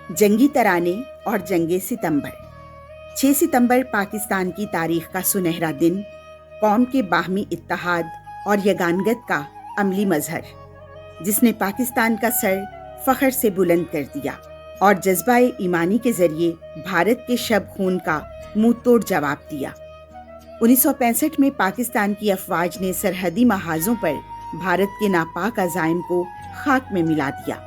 जंगी तराने और जंगे सितंबर। 6 सितंबर पाकिस्तान की तारीख का सुनहरा दिन, कौम के बाहमी इत्तेहाद और यगानगत का अमली मजहर, जिसने पाकिस्तान का सर फख्र से बुलंद कर दिया और जज्बा-ए ईमानी के जरिए भारत के शब खून का मुंह तोड़ जवाब दिया। 1965 में पाकिस्तान की अफवाज ने सरहदी महाजों पर भारत के नापाक अज़ाइम को खाक में मिला दिया।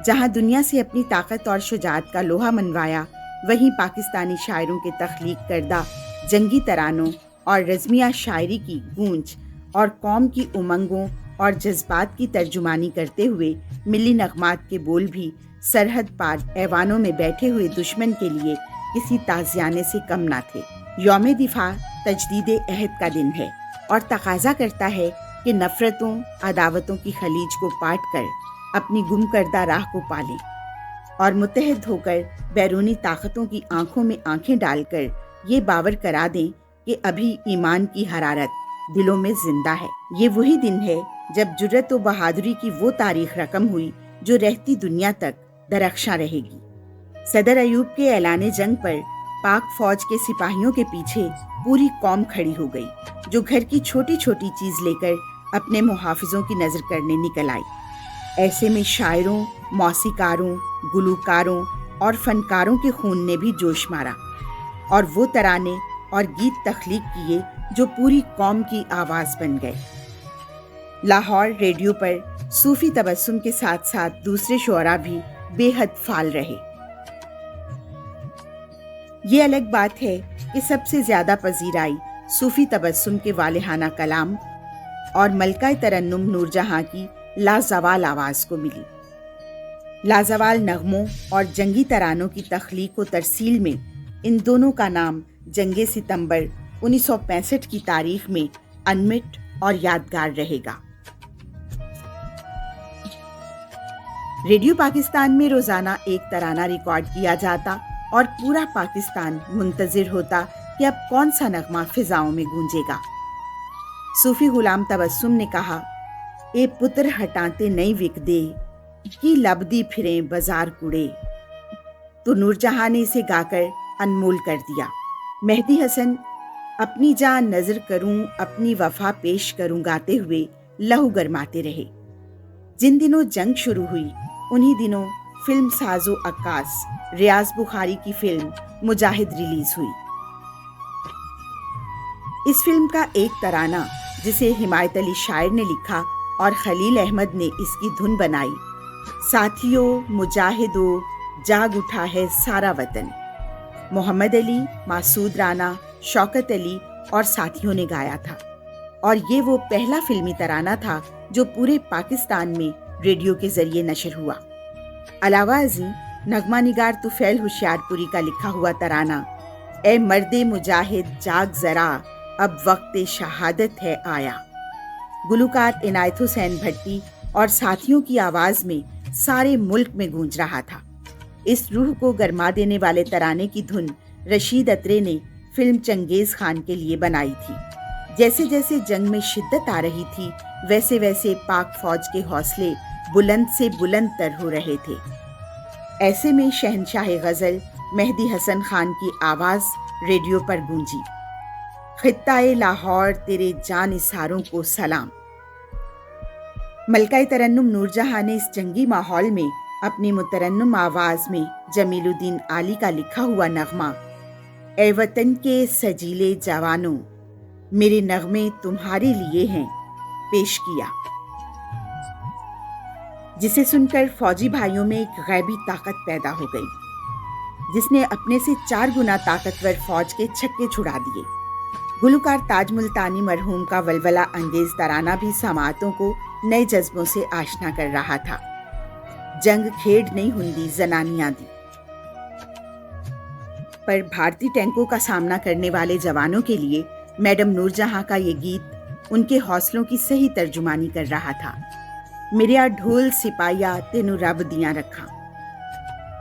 जहां दुनिया से अपनी ताकत और शुजाअत का लोहा मनवाया, वहीं पाकिस्तानी शायरों के तख्लीक करदा जंगी तरानों और रज़मिया शायरी की गूंज और कौम की उमंगों और जज्बात की तर्जुमानी करते हुए मिली नगमात के बोल भी सरहद पार ऐवानों में बैठे हुए दुश्मन के लिए किसी ताज़ियाने से कम ना थे। यौम दिफा तजदीद अहद का दिन है और तकाजा करता है कि नफ़रतों अदावतों की खलीज को पाट कर अपनी गुम करदा राह को पालें और मुत्तहद होकर बैरूनी ताकतों की आंखों में आंखें डालकर ये बावर करा दें कि अभी ईमान की हरारत दिलों में जिंदा है। ये वही दिन है जब जुर्रत व बहादुरी की वो तारीख रकम हुई जो रहती दुनिया तक दरख्शां रहेगी। सदर अयूब के ऐलान जंग पर पाक फौज के सिपाहियों के पीछे पूरी कौम खड़ी हो गई, जो घर की छोटी छोटी चीज लेकर अपने मुहाफिजों की नजर करने निकल आई। ऐसे में शायरों, मौसीकारों, गुलूकारों और फनकारों के खून ने भी जोश मारा और वो तराने और गीत तख्लीक किए जो पूरी कौम की आवाज़ बन गए। लाहौर रेडियो पर सूफी तबस्सुम के साथ साथ दूसरे शुअरा भी बेहद फाल रहे। ये अलग बात है कि सबसे ज़्यादा पजीराई सूफी तबस्सुम के वालिहाना कलाम और मलका तरन्नुम नूरजहां की लाजवाल आवाज़ को मिली। लाजवाल नगमों और जंगी तरानों की तख्लीक व तरसील में इन दोनों का नाम जंगे सितंबर 1965 की तारीख में अनमिट और यादगार रहेगा। रेडियो पाकिस्तान में रोज़ाना एक तराना रिकॉर्ड किया जाता और पूरा पाकिस्तान मुंतज़िर होता कि अब कौन सा नगमा फिजाओं में गूंजेगा। सूफी गुलाम तबस्सुम ने कहा, ए पुत्र हटाते नहीं विक दे कि लबदी फिरे बाजार कुड़े, तो नूरजहां ने इसे गाकर अनमोल कर दिया। मेहदी हसन अपनी जान नजर करूं, अपनी वफा पेश करूं गाते हुए लहू गरमाते रहे। जिन दिनों जंग शुरू हुई उन्हीं दिनों फिल्म साजो अक्कास रियाज बुखारी की फिल्म मुजाहिद रिलीज हुई। इस फिल्म का एक तराना जिसे हिमायत अली शायर ने लिखा और खलील अहमद ने इसकी धुन बनाई, साथियों मुजाहिदों जाग उठा है सारा वतन, मोहम्मद अली, मासूद राना, शौकत अली और साथियों ने गाया था और ये वो पहला फिल्मी तराना था जो पूरे पाकिस्तान में रेडियो के जरिए नशर हुआ। अलावा अज़ीं नगमा निगार तुफैल होशियारपुरी का लिखा हुआ तराना, ए मर्दे मुजाहिद जाग जरा अब वक्त शहादत है आया, गुलूकार इनायत हुसैन भट्टी और साथियों की आवाज़ में सारे मुल्क में गूंज रहा था। इस रूह को गरमा देने वाले तराने की धुन रशीद अत्रे ने फिल्म चंगेज़ खान के लिए बनाई थी। जैसे जैसे जंग में शिद्दत आ रही थी, वैसे वैसे पाक फौज के हौसले बुलंद से बुलंद तर हो रहे थे। ऐसे में शहनशाह गज़ल मेहदी हसन खान की आवाज़ रेडियो पर गूंजी, खित्ताए लाहौर तेरे जान इसारों को सलाम। मलका तरन्नुम नूरजहां ने इस जंगी माहौल में अपनी मुतरन्नुम आवाज़ में जमीलुद्दीन आली का लिखा हुआ नगमा, ए वतन के सजीले जवानों मेरे नगमे तुम्हारे लिए हैं, पेश किया, जिसे सुनकर फौजी भाइयों में एक गैबी ताकत पैदा हो गई, जिसने अपने से 4 गुना ताकतवर फौज के छक्के छुड़ा दिए। गुलूकार ताज मुल्तानी मरहूम का वलवला अंगेज तराना भी समाअतों को नए जज्बों से आशना कर रहा था। जंग खेड नहीं हुंदी जनानियां दी, पर भारतीय टैंकों का सामना करने वाले जवानों के लिए मैडम नूरजहां का ये गीत उनके हौसलों की सही तर्जुमानी कर रहा था। मेरे ढोल सिपाहिया तेनू रब दियां रखा।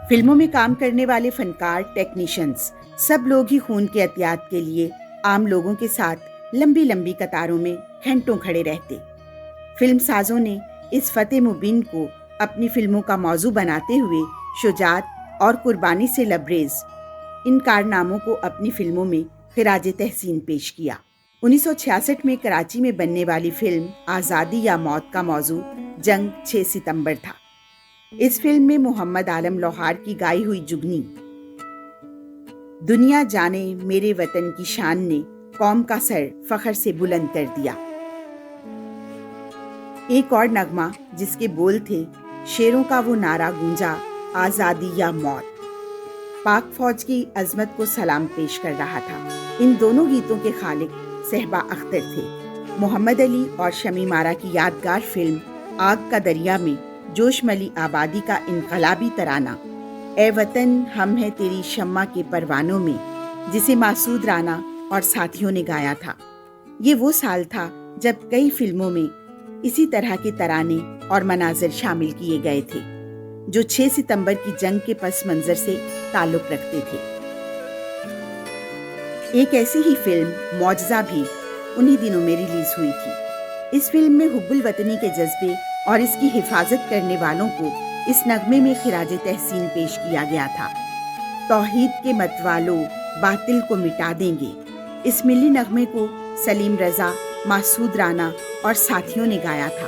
फिल्मों में काम करने वाले फनकार, टेक्नीशियंस सब लोग ही खून के एहतियात के लिए आम लोगों के साथ लंबी लंबी कतारों में घंटों खड़े रहते। फिल्म साजों ने इस फतेह मुबीन को अपनी फिल्मों का मौजू बनाते हुए شجاعت اور قربانی سے لبریز ان کارناموں کو اپنی فلموں میں خراج تحسین پیش کیا۔ 1966 میں کراچی میں بننے والی فلم آزادی یا موت کا موضوع جنگ 6 ستمبر تھا۔ اس فلم میں محمد عالم لوہار کی گائی ہوئی جگنی دنیا جانے میرے وطن کی شان نے قوم کا سر فخر سے بلند کر دیا۔ ایک اور نغمہ جس کے بول تھے شیروں کا وہ نعرہ گونجا آزادی یا موت، پاک فوج کی عظمت کو سلام پیش کر رہا تھا۔ ان دونوں گیتوں کے خالق صحبا اختر تھے۔ محمد علی اور شمیم آرا کی یادگار فلم آگ کا دریا میں جوش ملی آبادی کا انقلابی ترانہ اے وطن ہم ہیں تیری شمع کے پروانوں میں، جسے مسعود رانا اور ساتھیوں نے گایا تھا۔ یہ وہ سال تھا جب کئی فلموں میں اسی طرح کے ترانے اور مناظر شامل کیے گئے تھے جو 6 ستمبر کی جنگ کے پس منظر سے تعلق رکھتے تھے۔ ایک ایسی ہی فلم معجزہ بھی انہی دنوں میں ریلیز ہوئی تھی۔ اس فلم میں حب الوطنی کے جذبے اور اس کی حفاظت کرنے والوں کو اس نغمے میں خراج تحسین پیش کیا گیا تھا۔ توحید کے متوالوں باطل کو مٹا دیں گے، اس ملی نغمے کو سلیم رضا، مسعود رانا اور ساتھیوں نے گایا تھا،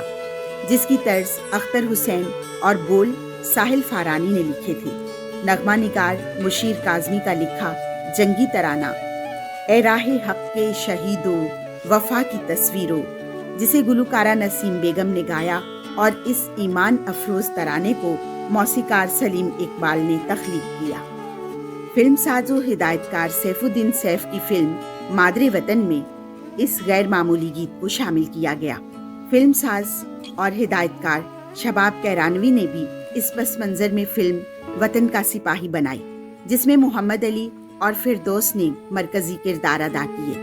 جس کی طرز اختر حسین اور بول ساحل فارانی نے لکھے تھے۔ نغمہ نگار مشیر کاظمی کا لکھا جنگی ترانہ اے راہ حق کے شہیدوں وفا کی تصویروں، جسے گلوکارہ نسیم بیگم نے گایا، اور اس ایمان افروز ترانے کو موسیقار سلیم اقبال نے تخلیق کیا۔ فلم ساز و ہدایت کار سیف الدین سیف کی فلم مادر وطن میں اس غیر معمولی گیت کو شامل کیا گیا۔ فلم ساز اور ہدایت کار شباب کیرانوی نے بھی اس پس منظر میں فلم وطن کا سپاہی بنائی، جس میں محمد علی اور فردوس نے مرکزی کردار ادا کیے۔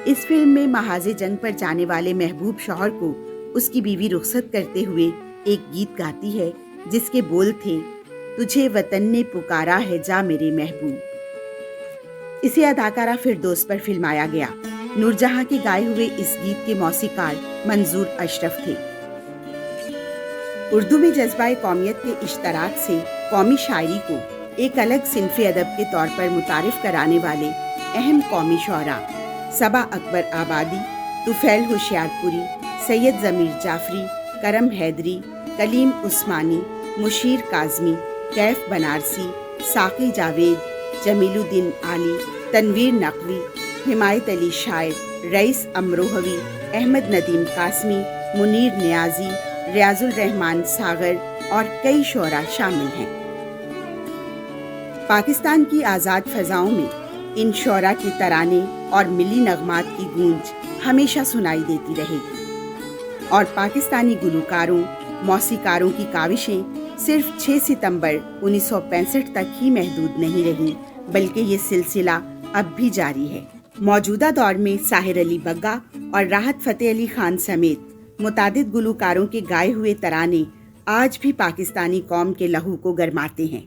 اس فلم میں محاذ جنگ پر جانے والے محبوب شوہر کو اس کی بیوی رخصت کرتے ہوئے ایک گیت گاتی ہے جس کے بول تھے تجھے وطن نے پکارا ہے جا میرے محبوب۔ اسے اداکارہ فردوس پر فلمایا گیا۔ نور جہاں کے گائے ہوئے اس گیت کے موسیقار منظور اشرف تھے۔ اردو میں جذبہ قومیت کے اشتراک سے قومی شاعری کو ایک الگ صنف ادب کے طور پر متعارف کرانے والے اہم قومی شعراء صبا اکبر آبادی، طفیل ہوشیار پوری، سید ضمیر جعفری، کرم حیدری، کلیم عثمانی، مشیر کاظمی، کیف بنارسی، ساقی جاوید، جمیل الدین عالی، تنویر نقوی، حمایت علی شاعر، رئیس امروہوی، احمد ندیم قاسمی، منیر نیازی، ریاض الرحمان ساغر اور کئی شعراء شامل ہیں۔ پاکستان کی آزاد فضاؤں میں ان شعراء کے ترانے اور ملی نغمات کی گونج ہمیشہ سنائی دیتی رہے گی، اور پاکستانی گلوکاروں موسیقاروں کی کاوشیں صرف 6 ستمبر 1965 تک ہی محدود نہیں رہیں، بلکہ یہ سلسلہ اب بھی جاری ہے۔ موجودہ دور میں ساحر علی بگا اور راحت فتح علی خان سمیت متعدد گلوکاروں کے گائے ہوئے ترانے آج بھی پاکستانی قوم کے لہو کو گرماتے ہیں۔